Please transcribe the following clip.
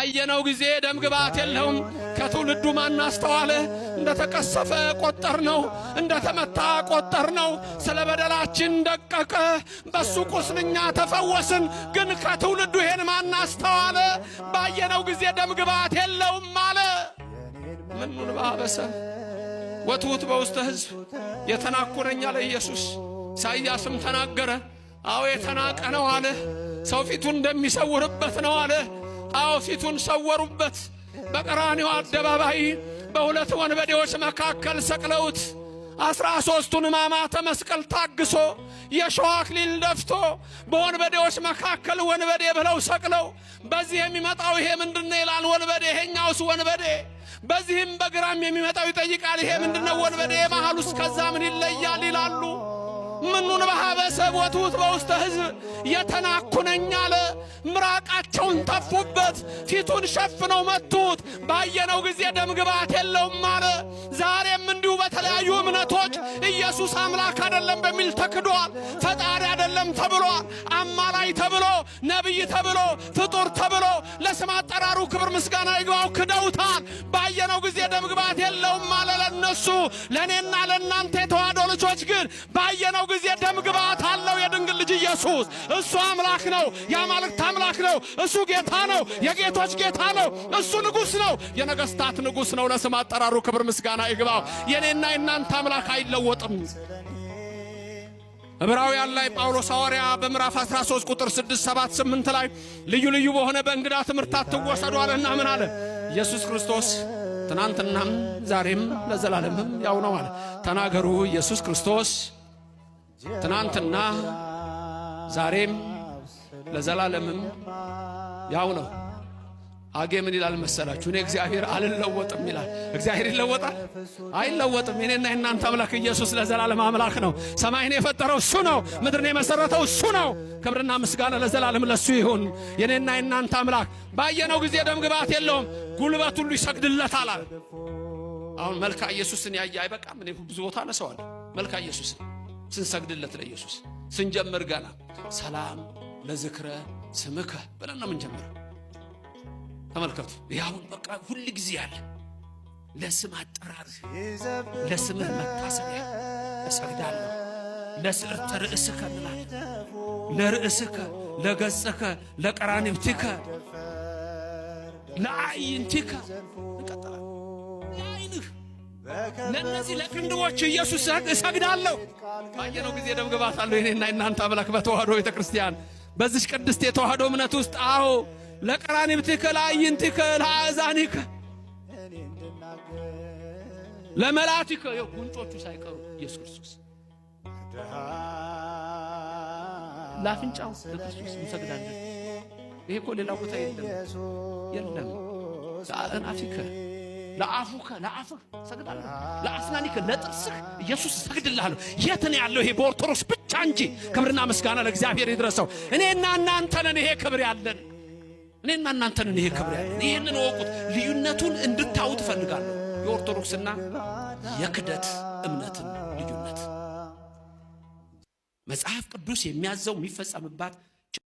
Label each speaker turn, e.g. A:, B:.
A: ባየነው ጊዜ ደም ግባት የለውም። ከትውልዱ ማን አስተዋለ? እንደተቀሰፈ ቆጠርነው፣ እንደተመታ ቆጠርነው። ስለ በደላችን ደቀቀ፣ በሱ ቁስልኛ ተፈወስን። ግን ከትውልዱ ይሄን ማን አስተዋለ? ባየነው ጊዜ ደም ግባት የለውም አለ። ምኑን ባበሰ ወትውት በውስተ ሕዝብ የተናኩረኛ ለኢየሱስ ኢሳይያስም ተናገረ። አዎ የተናቀ ነው አለ። ሰው ፊቱን እንደሚሰውርበት ነው አለ። አዎ ፊቱን ሰወሩበት። በቀራንዮ አደባባይ በሁለት ወንበዴዎች መካከል ሰቅለውት 13ቱን ሕማማተ መስቀል ታግሶ የሾህ አክሊል ደፍቶ በወንበዴዎች መካከል ወንበዴ ብለው ሰቅለው በዚህ የሚመጣው ይሄ ምንድነው ይላል ወንበዴ፣ ይሄኛውስ ወንበዴ። በዚህም በግራም የሚመጣው ይጠይቃል ይሄ ምንድነው ወንበዴ፣ መሃሉስ ከዛ ምን ይለያል ይላሉ። ምኑን በሀበሰ ወትውት በውስተ ሕዝብ የተናኩነኝ አለ። ምራቃቸውን ተፉበት፣ ፊቱን ሸፍነው መቱት። ባየነው ጊዜ ደም ግባት የለውም አለ። ዛሬም እንዲሁ በተለያዩ እምነቶች ኢየሱስ አምላክ አይደለም በሚል ተክዷል። ፈጣሪ አይደለም ተብሏል። አማላይ ተብሎ፣ ነቢይ ተብሎ፣ ፍጡር ተብሎ ለስም አጠራሩ ክብር ምስጋና ይግባው ክደውታል። ባየነው ጊዜ ደም ግባት የለውም አለ ለነሱ። ለእኔና ለእናንተ የተዋህዶ ልጆች ግን ባየነው ጊዜ ደም ግባት አለው። የድንግል ልጅ ኢየሱስ እሱ አምላክ ነው፣ የአማልክት አምላክ ነው። እሱ ጌታ ነው፣ የጌቶች ጌታ ነው። እሱ ንጉሥ ነው፣ የነገሥታት ንጉሥ ነው። ለስም አጠራሩ ክብር ምስጋና ይግባው። የኔና የናንተ አምላክ አይለወጥም። ዕብራውያን ላይ ጳውሎስ ሐዋርያ በምዕራፍ 13 ቁጥር 6፣ 7፣ 8 ላይ ልዩ ልዩ በሆነ በእንግዳ ትምህርት አትወሰዱ አለና ምን አለ? ኢየሱስ ክርስቶስ ትናንትናም ዛሬም ለዘላለምም ያው ነው አለ። ተናገሩ። ኢየሱስ ክርስቶስ ትናንትና ዛሬም ለዘላለምም ያው ነው። አጌ ምን ይላል መሰላችሁ? እኔ እግዚአብሔር አልለወጥም ይላል። እግዚአብሔር ይለወጣል? አይለወጥም። እኔና እናንተ አምላክ ኢየሱስ ለዘላለም አምላክ ነው። ሰማይን የፈጠረው እሱ ነው። ምድርን የመሰረተው እሱ ነው። ክብርና ምስጋና ለዘላለም ለሱ ይሁን። የኔና እናንተ አምላክ ባየነው ጊዜ ደም ግባት የለውም፣ ጉልበት ሁሉ ይሰግድለታል አለ። አሁን መልካ ኢየሱስን ያየ አይበቃም? እኔ ብዙ ቦታ ነሰዋለሁ። መልካ ኢየሱስን ስንሰግድለት ለኢየሱስ ስንጀምር ገና ሰላም ለዝክረ ስምከ ብለን ነው የምንጀምረው። ተመልከቱ። ያውን በቃ ሁሉ ጊዜ ያለ ለስም አጠራር ለስምህ መታሰቢያ እሰግዳለሁ። ለስዕርተ ርእስከ እንላለን። ለርእስከ ለገጽከ ለቀራንብትከ ለአይንቲከ እንቀጥላለን። ለአይንህ ለነዚህ ለክንድቦች ኢየሱስ እሰግዳለሁ። ባየነው ጊዜ ደም ግባት አለው። የኔና የናንተ አምላክ በተዋህዶ ቤተ ክርስቲያን በዚህ ቅድስት የተዋህዶ እምነት ውስጥ አዎ ለቀራንብትከ ለአይንቲከ ለአዛኒከ ለመላቲከ ጉንጮቹ ሳይቀሩ ኢየሱስ ክርስቶስ ለአፍንጫው ለክርስቶስ እንሰግዳለን። ይሄ እኮ ሌላ ቦታ የለም። ለአናፊከ ለአፉከ ለአፍህ ሰግዳለሁ። ለአስናኒከ ለጥርስህ ኢየሱስ ሰግድልሃለሁ። የት ነው ያለው? ይሄ በኦርቶዶክስ ብቻ እንጂ። ክብርና ምስጋና ለእግዚአብሔር ይድረሰው። እኔና እናንተ ነን ይሄ ክብር ያለን። እኔና እናንተ ነን ይሄ ክብር ያለን። ይሄንን ወቁት። ልዩነቱን እንድታውት ፈልጋለሁ። የኦርቶዶክስና የክደት እምነትን ልዩነት መጽሐፍ ቅዱስ የሚያዘው የሚፈጸምባት